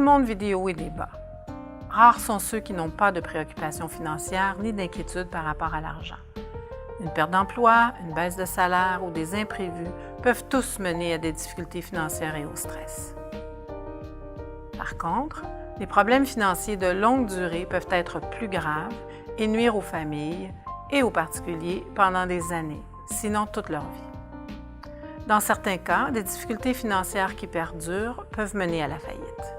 le monde vit des hauts et des bas. Rares sont ceux qui n'ont pas de préoccupations financières ni d'inquiétudes par rapport à l'argent. Une perte d'emploi, une baisse de salaire ou des imprévus peuvent tous mener à des difficultés financières et au stress. Par contre, les problèmes financiers de longue durée peuvent être plus graves et nuire aux familles et aux particuliers pendant des années, sinon toute leur vie. Dans certains cas, des difficultés financières qui perdurent peuvent mener à la faillite.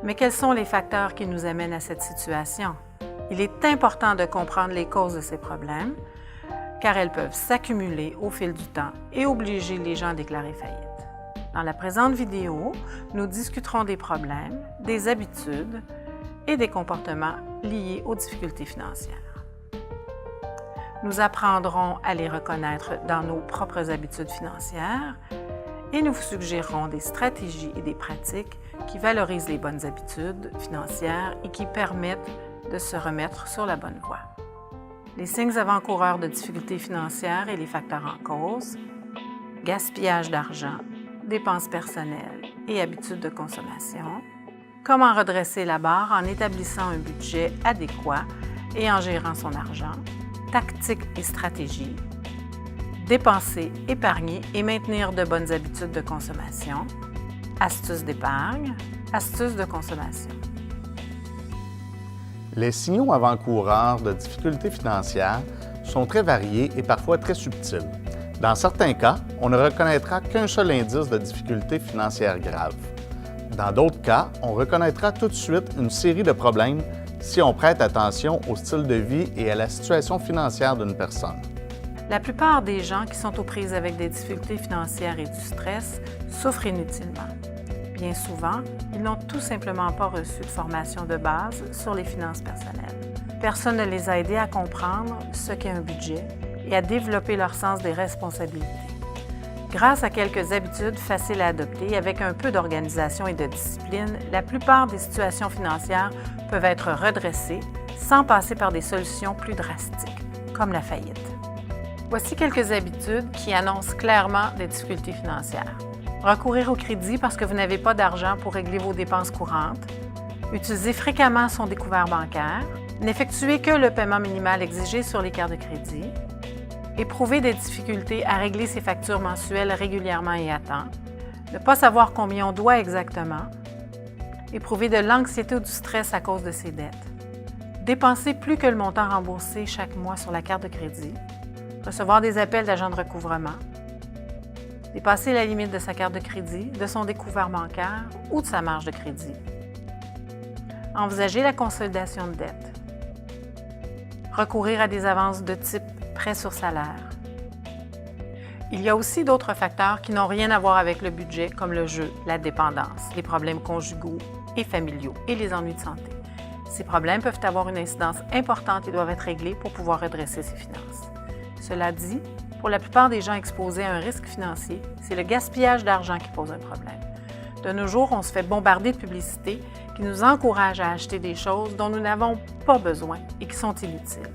Mais quels sont les facteurs qui nous amènent à cette situation? Il est important de comprendre les causes de ces problèmes, car elles peuvent s'accumuler au fil du temps et obliger les gens à déclarer faillite. Dans la présente vidéo, nous discuterons des problèmes, des habitudes et des comportements liés aux difficultés financières. Nous apprendrons à les reconnaître dans nos propres habitudes financières et nous vous suggérerons des stratégies et des pratiques qui valorisent les bonnes habitudes financières et qui permettent de se remettre sur la bonne voie. Les signes avant-coureurs de difficultés financières et les facteurs en cause, gaspillage d'argent, dépenses personnelles et habitudes de consommation, comment redresser la barre en établissant un budget adéquat et en gérant son argent, tactiques et stratégies, dépenser, épargner et maintenir de bonnes habitudes de consommation, astuces d'épargne, astuces de consommation. Les signaux avant-coureurs de difficultés financières sont très variés et parfois très subtils. Dans certains cas, on ne reconnaîtra qu'un seul indice de difficulté financière grave. Dans d'autres cas, on reconnaîtra tout de suite une série de problèmes si on prête attention au style de vie et à la situation financière d'une personne. La plupart des gens qui sont aux prises avec des difficultés financières et du stress souffrent inutilement. Bien souvent, ils n'ont tout simplement pas reçu de formation de base sur les finances personnelles. Personne ne les a aidés à comprendre ce qu'est un budget et à développer leur sens des responsabilités. Grâce à quelques habitudes faciles à adopter, avec un peu d'organisation et de discipline, la plupart des situations financières peuvent être redressées sans passer par des solutions plus drastiques, comme la faillite. Voici quelques habitudes qui annoncent clairement des difficultés financières. Recourir au crédit parce que vous n'avez pas d'argent pour régler vos dépenses courantes. Utiliser fréquemment son découvert bancaire. N'effectuer que le paiement minimal exigé sur les cartes de crédit. Éprouver des difficultés à régler ses factures mensuelles régulièrement et à temps. Ne pas savoir combien on doit exactement. Éprouver de l'anxiété ou du stress à cause de ses dettes. Dépenser plus que le montant remboursé chaque mois sur la carte de crédit. Recevoir des appels d'agents de recouvrement. Dépasser la limite de sa carte de crédit, de son découvert bancaire ou de sa marge de crédit. Envisager la consolidation de dette. Recourir à des avances de type prêt sur salaire. Il y a aussi d'autres facteurs qui n'ont rien à voir avec le budget, comme le jeu, la dépendance, les problèmes conjugaux et familiaux et les ennuis de santé. Ces problèmes peuvent avoir une incidence importante et doivent être réglés pour pouvoir redresser ses finances. Cela dit, pour la plupart des gens exposés à un risque financier, c'est le gaspillage d'argent qui pose un problème. De nos jours, on se fait bombarder de publicités qui nous encouragent à acheter des choses dont nous n'avons pas besoin et qui sont inutiles.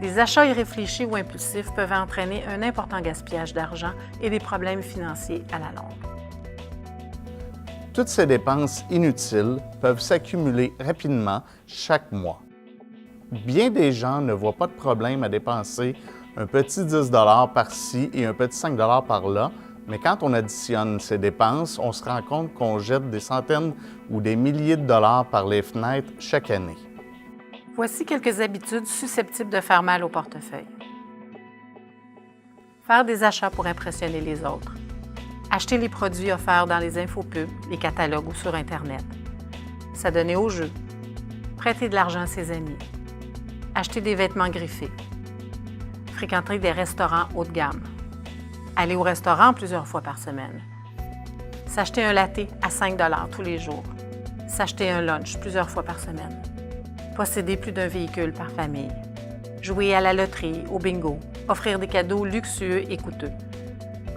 Des achats irréfléchis ou impulsifs peuvent entraîner un important gaspillage d'argent et des problèmes financiers à la longue. Toutes ces dépenses inutiles peuvent s'accumuler rapidement chaque mois. Bien des gens ne voient pas de problème à dépenser un petit 10 $ par-ci et un petit 5 $ par-là, mais quand on additionne ces dépenses, on se rend compte qu'on jette des centaines ou des milliers de dollars par les fenêtres chaque année. Voici quelques habitudes susceptibles de faire mal au portefeuille. Faire des achats pour impressionner les autres. Acheter les produits offerts dans les infopubs, les catalogues ou sur Internet. S'adonner au jeu. Prêter de l'argent à ses amis. Acheter des vêtements griffés. Fréquenter des restaurants haut de gamme. Aller au restaurant plusieurs fois par semaine. S'acheter un latte à 5 $ tous les jours. S'acheter un lunch plusieurs fois par semaine. Posséder plus d'un véhicule par famille. Jouer à la loterie, au bingo. Offrir des cadeaux luxueux et coûteux.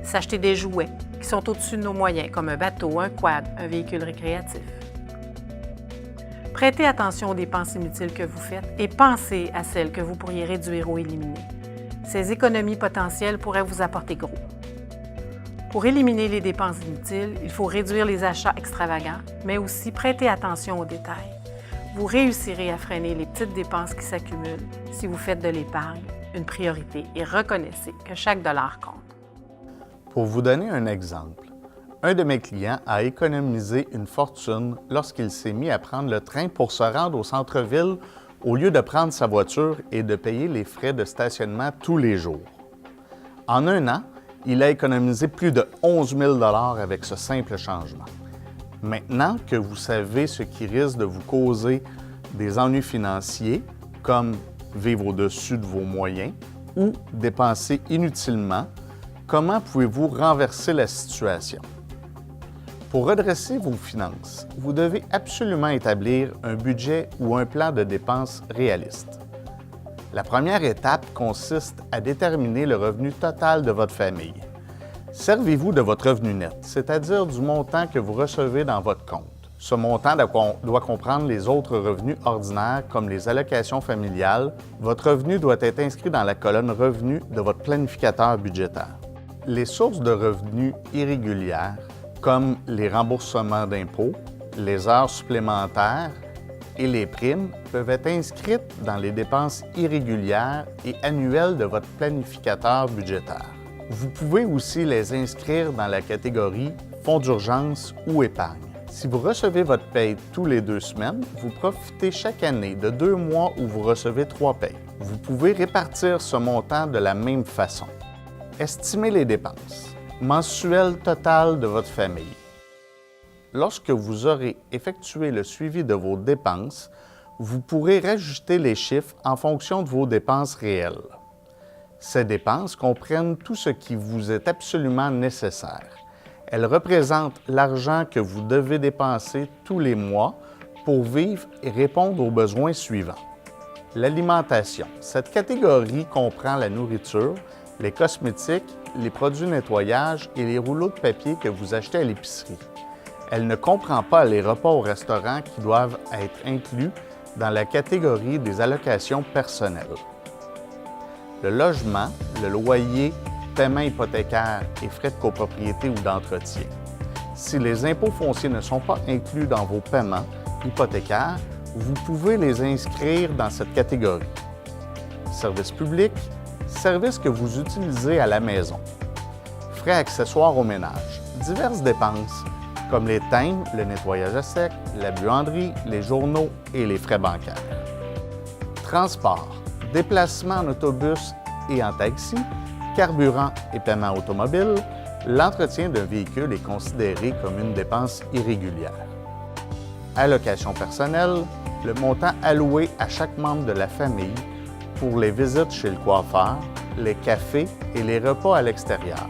S'acheter des jouets qui sont au-dessus de nos moyens, comme un bateau, un quad, un véhicule récréatif. Prêtez attention aux dépenses inutiles que vous faites et pensez à celles que vous pourriez réduire ou éliminer. Ces économies potentielles pourraient vous apporter gros. Pour éliminer les dépenses inutiles, il faut réduire les achats extravagants, mais aussi prêter attention aux détails. Vous réussirez à freiner les petites dépenses qui s'accumulent si vous faites de l'épargne une priorité et reconnaissez que chaque dollar compte. Pour vous donner un exemple, un de mes clients a économisé une fortune lorsqu'il s'est mis à prendre le train pour se rendre au centre-ville au lieu de prendre sa voiture et de payer les frais de stationnement tous les jours. En un an, il a économisé plus de 11 000 $ avec ce simple changement. Maintenant que vous savez ce qui risque de vous causer des ennuis financiers, comme vivre au-dessus de vos moyens ou dépenser inutilement, comment pouvez-vous renverser la situation? Pour redresser vos finances, vous devez absolument établir un budget ou un plan de dépenses réaliste. La première étape consiste à déterminer le revenu total de votre famille. Servez-vous de votre revenu net, c'est-à-dire du montant que vous recevez dans votre compte. Ce montant doit comprendre les autres revenus ordinaires comme les allocations familiales. Votre revenu doit être inscrit dans la colonne Revenus de votre planificateur budgétaire. Les sources de revenus irrégulières, comme les remboursements d'impôts, les heures supplémentaires et les primes, peuvent être inscrites dans les dépenses irrégulières et annuelles de votre planificateur budgétaire. Vous pouvez aussi les inscrire dans la catégorie Fonds d'urgence ou épargne. Si vous recevez votre paye tous les 2 semaines, vous profitez chaque année de 2 mois où vous recevez 3 payes. Vous pouvez répartir ce montant de la même façon. Estimez les dépenses mensuelles totales de votre famille. Lorsque vous aurez effectué le suivi de vos dépenses, vous pourrez rajouter les chiffres en fonction de vos dépenses réelles. Ces dépenses comprennent tout ce qui vous est absolument nécessaire. Elles représentent l'argent que vous devez dépenser tous les mois pour vivre et répondre aux besoins suivants. L'alimentation. Cette catégorie comprend la nourriture, les cosmétiques, les produits de nettoyage et les rouleaux de papier que vous achetez à l'épicerie. Elle ne comprend pas les repas au restaurant qui doivent être inclus dans la catégorie des allocations personnelles. Le logement, le loyer, paiement hypothécaire et frais de copropriété ou d'entretien. Si les impôts fonciers ne sont pas inclus dans vos paiements hypothécaires, vous pouvez les inscrire dans cette catégorie. Services publics, services que vous utilisez à la maison. Frais accessoires au ménage, diverses dépenses comme les timbres, le nettoyage à sec, la buanderie, les journaux et les frais bancaires. Transport, déplacement en autobus et en taxi, carburant et paiement automobile, l'entretien d'un véhicule est considéré comme une dépense irrégulière. Allocation personnelle, le montant alloué à chaque membre de la famille pour les visites chez le coiffeur, les cafés et les repas à l'extérieur,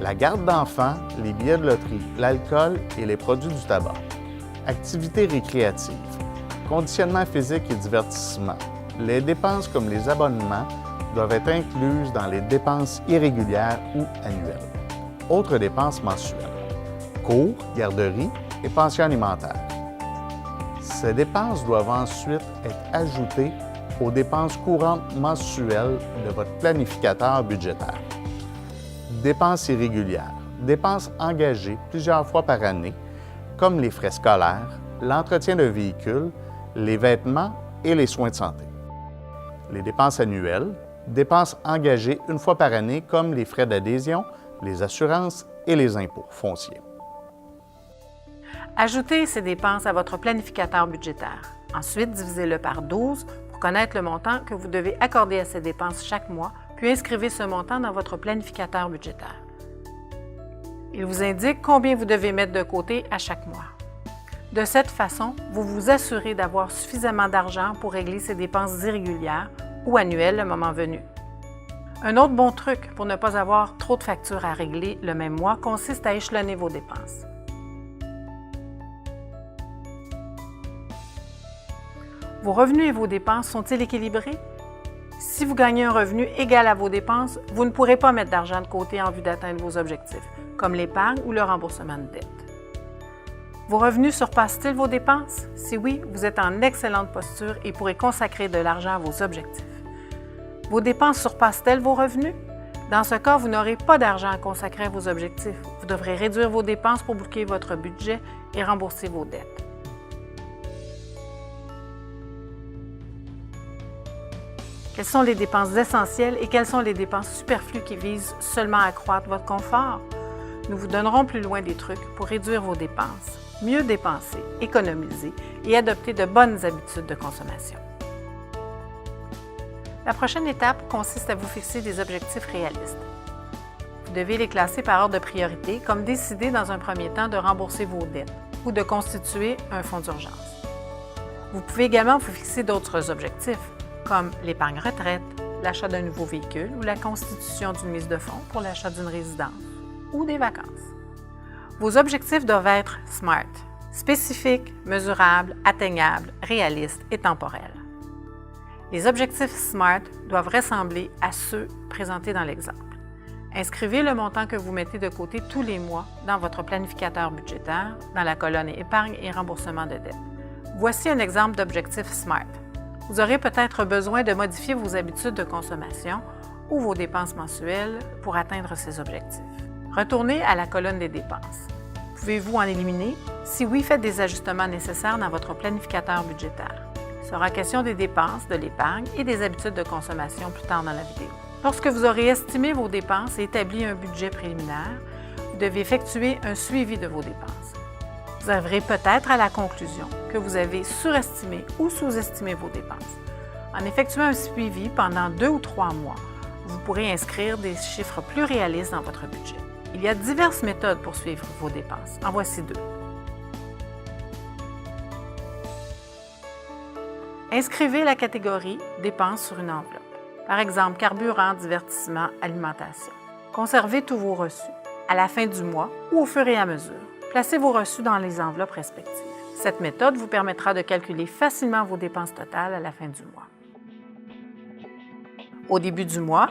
la garde d'enfants, les billets de loterie, l'alcool et les produits du tabac. Activités récréatives, conditionnement physique et divertissement. Les dépenses comme les abonnements doivent être incluses dans les dépenses irrégulières ou annuelles. Autres dépenses mensuelles, cours, garderie et pension alimentaire. Ces dépenses doivent ensuite être ajoutées aux dépenses courantes mensuelles de votre planificateur budgétaire. Dépenses irrégulières, dépenses engagées plusieurs fois par année, comme les frais scolaires, l'entretien d'un véhicule, les vêtements et les soins de santé. Les dépenses annuelles, dépenses engagées une fois par année, comme les frais d'adhésion, les assurances et les impôts fonciers. Ajoutez ces dépenses à votre planificateur budgétaire. Ensuite, divisez-le par 12 pour connaître le montant que vous devez accorder à ces dépenses chaque mois, puis inscrivez ce montant dans votre planificateur budgétaire. Il vous indique combien vous devez mettre de côté à chaque mois. De cette façon, vous vous assurez d'avoir suffisamment d'argent pour régler ces dépenses irrégulières ou annuelles le moment venu. Un autre bon truc pour ne pas avoir trop de factures à régler le même mois consiste à échelonner vos dépenses. Vos revenus et vos dépenses sont-ils équilibrés? Si vous gagnez un revenu égal à vos dépenses, vous ne pourrez pas mettre d'argent de côté en vue d'atteindre vos objectifs, comme l'épargne ou le remboursement de dette. Vos revenus surpassent-ils vos dépenses? Si oui, vous êtes en excellente posture et pourrez consacrer de l'argent à vos objectifs. Vos dépenses surpassent-elles vos revenus? Dans ce cas, vous n'aurez pas d'argent à consacrer à vos objectifs. Vous devrez réduire vos dépenses pour boucler votre budget et rembourser vos dettes. Quelles sont les dépenses essentielles et quelles sont les dépenses superflues qui visent seulement à accroître votre confort? Nous vous donnerons plus loin des trucs pour réduire vos dépenses, mieux dépenser, économiser et adopter de bonnes habitudes de consommation. La prochaine étape consiste à vous fixer des objectifs réalistes. Vous devez les classer par ordre de priorité, comme décider dans un premier temps de rembourser vos dettes ou de constituer un fonds d'urgence. Vous pouvez également vous fixer d'autres objectifs, comme l'épargne retraite, l'achat d'un nouveau véhicule ou la constitution d'une mise de fonds pour l'achat d'une résidence ou des vacances. Vos objectifs doivent être SMART, spécifiques, mesurables, atteignables, réalistes et temporels. Les objectifs SMART doivent ressembler à ceux présentés dans l'exemple. Inscrivez le montant que vous mettez de côté tous les mois dans votre planificateur budgétaire, dans la colonne Épargne et remboursement de dettes. Voici un exemple d'objectif SMART. Vous aurez peut-être besoin de modifier vos habitudes de consommation ou vos dépenses mensuelles pour atteindre ces objectifs. Retournez à la colonne des dépenses. Pouvez-vous en éliminer? Si oui, faites des ajustements nécessaires dans votre planificateur budgétaire. Il sera question des dépenses, de l'épargne et des habitudes de consommation plus tard dans la vidéo. Lorsque vous aurez estimé vos dépenses et établi un budget préliminaire, vous devez effectuer un suivi de vos dépenses. Vous arriverez peut-être à la conclusion que vous avez surestimé ou sous-estimé vos dépenses. En effectuant un suivi pendant 2 ou 3 mois, vous pourrez inscrire des chiffres plus réalistes dans votre budget. Il y a diverses méthodes pour suivre vos dépenses. En voici 2. Inscrivez la catégorie « Dépenses » sur une enveloppe. Par exemple, carburant, divertissement, alimentation. Conservez tous vos reçus. À la fin du mois ou au fur et à mesure, placez vos reçus dans les enveloppes respectives. Cette méthode vous permettra de calculer facilement vos dépenses totales à la fin du mois. Au début du mois,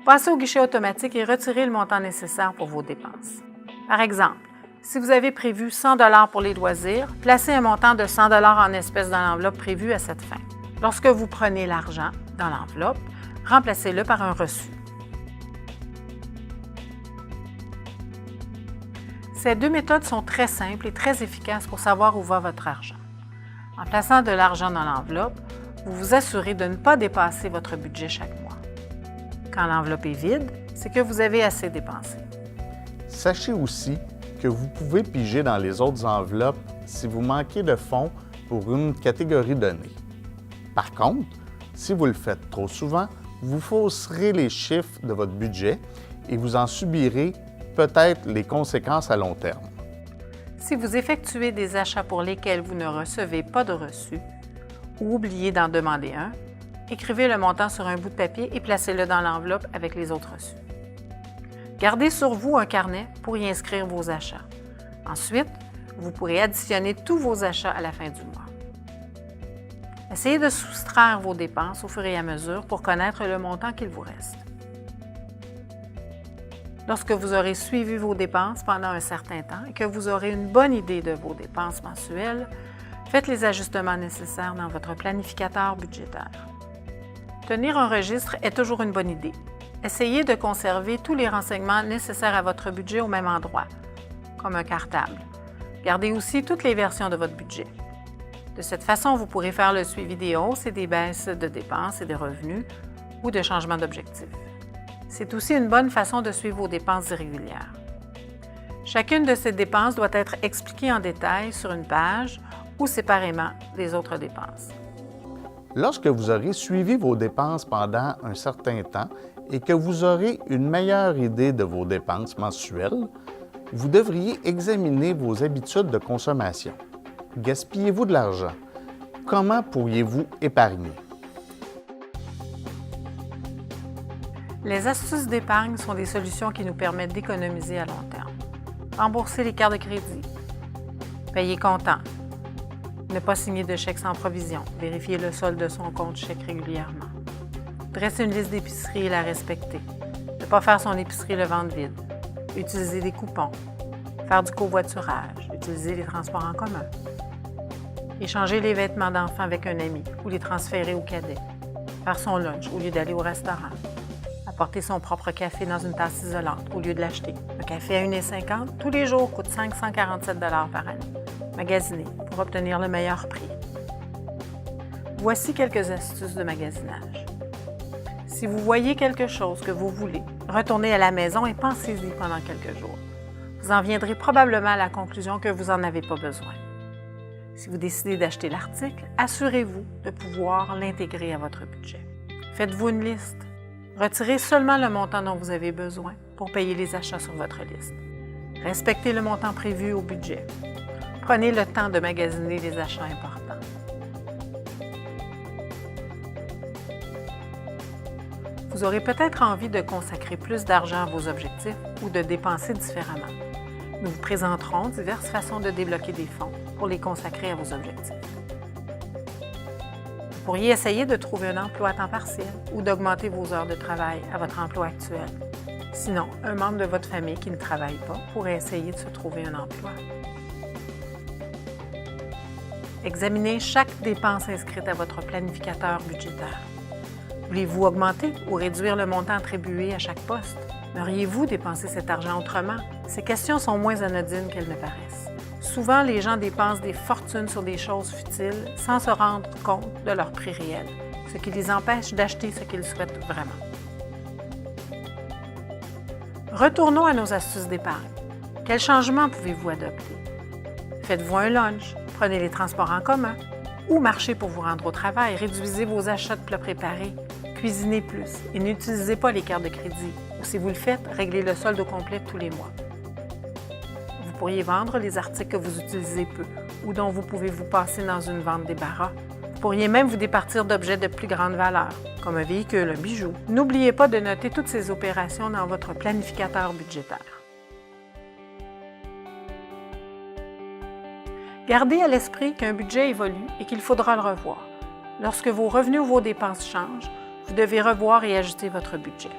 passez au guichet automatique et retirez le montant nécessaire pour vos dépenses. Par exemple, si vous avez prévu 100 $ pour les loisirs, placez un montant de 100 $ en espèces dans l'enveloppe prévue à cette fin. Lorsque vous prenez l'argent dans l'enveloppe, remplacez-le par un reçu. Ces 2 méthodes sont très simples et très efficaces pour savoir où va votre argent. En plaçant de l'argent dans l'enveloppe, vous vous assurez de ne pas dépasser votre budget chaque mois. Quand l'enveloppe est vide, c'est que vous avez assez dépensé. Sachez aussi que vous pouvez piger dans les autres enveloppes si vous manquez de fonds pour une catégorie donnée. Par contre, si vous le faites trop souvent, vous fausserez les chiffres de votre budget et vous en subirez peut-être les conséquences à long terme. Si vous effectuez des achats pour lesquels vous ne recevez pas de reçu ou oubliez d'en demander un, écrivez le montant sur un bout de papier et placez-le dans l'enveloppe avec les autres reçus. Gardez sur vous un carnet pour y inscrire vos achats. Ensuite, vous pourrez additionner tous vos achats à la fin du mois. Essayez de soustraire vos dépenses au fur et à mesure pour connaître le montant qu'il vous reste. Lorsque vous aurez suivi vos dépenses pendant un certain temps et que vous aurez une bonne idée de vos dépenses mensuelles, faites les ajustements nécessaires dans votre planificateur budgétaire. Tenir un registre est toujours une bonne idée. Essayez de conserver tous les renseignements nécessaires à votre budget au même endroit, comme un cartable. Gardez aussi toutes les versions de votre budget. De cette façon, vous pourrez faire le suivi des hausses et des baisses de dépenses et de revenus ou de changements d'objectifs. C'est aussi une bonne façon de suivre vos dépenses irrégulières. Chacune de ces dépenses doit être expliquée en détail sur une page ou séparément des autres dépenses. Lorsque vous aurez suivi vos dépenses pendant un certain temps et que vous aurez une meilleure idée de vos dépenses mensuelles, vous devriez examiner vos habitudes de consommation. Gaspillez-vous de l'argent? Comment pourriez-vous épargner? Les astuces d'épargne sont des solutions qui nous permettent d'économiser à long terme. Rembourser les cartes de crédit, payer comptant, ne pas signer de chèque sans provision, vérifier le solde de son compte chèque régulièrement, dresser une liste d'épicerie et la respecter, ne pas faire son épicerie le ventre vide, utiliser des coupons, faire du covoiturage, utiliser les transports en commun, échanger les vêtements d'enfant avec un ami ou les transférer au cadet, faire son lunch au lieu d'aller au restaurant, apporter son propre café dans une tasse isolante au lieu de l'acheter, café à 1,50 tous les jours coûte 547 par année. Magasinez pour obtenir le meilleur prix. Voici quelques astuces de magasinage. Si vous voyez quelque chose que vous voulez, retournez à la maison et pensez-y pendant quelques jours. Vous en viendrez probablement à la conclusion que vous n'en avez pas besoin. Si vous décidez d'acheter l'article, assurez-vous de pouvoir l'intégrer à votre budget. Faites-vous une liste. Retirez seulement le montant dont vous avez besoin pour payer les achats sur votre liste. Respectez le montant prévu au budget. Prenez le temps de magasiner les achats importants. Vous aurez peut-être envie de consacrer plus d'argent à vos objectifs ou de dépenser différemment. Nous vous présenterons diverses façons de débloquer des fonds pour les consacrer à vos objectifs. Vous pourriez essayer de trouver un emploi à temps partiel ou d'augmenter vos heures de travail à votre emploi actuel. Sinon, un membre de votre famille qui ne travaille pas pourrait essayer de se trouver un emploi. Examinez chaque dépense inscrite à votre planificateur budgétaire. Voulez-vous augmenter ou réduire le montant attribué à chaque poste? Aimeriez-vous dépenser cet argent autrement? Ces questions sont moins anodines qu'elles ne paraissent. Souvent, les gens dépensent des fortunes sur des choses futiles sans se rendre compte de leur prix réel, ce qui les empêche d'acheter ce qu'ils souhaitent vraiment. Retournons à nos astuces d'épargne. Quels changements pouvez-vous adopter? Faites-vous un lunch, prenez les transports en commun ou marchez pour vous rendre au travail, réduisez vos achats de plats préparés, cuisinez plus et n'utilisez pas les cartes de crédit. Ou si vous le faites, réglez le solde au complet tous les mois. Vous pourriez vendre les articles que vous utilisez peu ou dont vous pouvez vous passer dans une vente débarras. Vous pourriez même vous départir d'objets de plus grande valeur, comme un véhicule, un bijou. N'oubliez pas de noter toutes ces opérations dans votre planificateur budgétaire. Gardez à l'esprit qu'un budget évolue et qu'il faudra le revoir. Lorsque vos revenus ou vos dépenses changent, vous devez revoir et ajuster votre budget.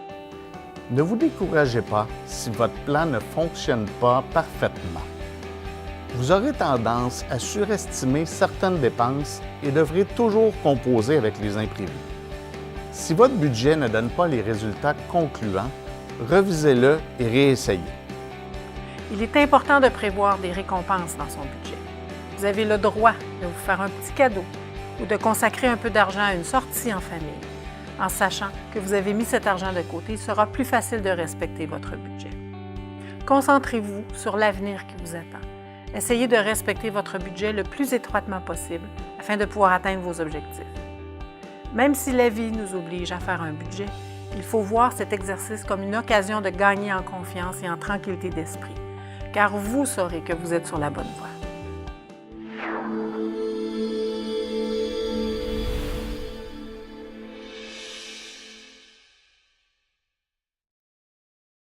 Ne vous découragez pas si votre plan ne fonctionne pas parfaitement. Vous aurez tendance à surestimer certaines dépenses et devrez toujours composer avec les imprévus. Si votre budget ne donne pas les résultats concluants, revisez-le et réessayez. Il est important de prévoir des récompenses dans son budget. Vous avez le droit de vous faire un petit cadeau ou de consacrer un peu d'argent à une sortie en famille. En sachant que vous avez mis cet argent de côté, il sera plus facile de respecter votre budget. Concentrez-vous sur l'avenir qui vous attend. Essayez de respecter votre budget le plus étroitement possible afin de pouvoir atteindre vos objectifs. Même si la vie nous oblige à faire un budget, il faut voir cet exercice comme une occasion de gagner en confiance et en tranquillité d'esprit, car vous saurez que vous êtes sur la bonne voie.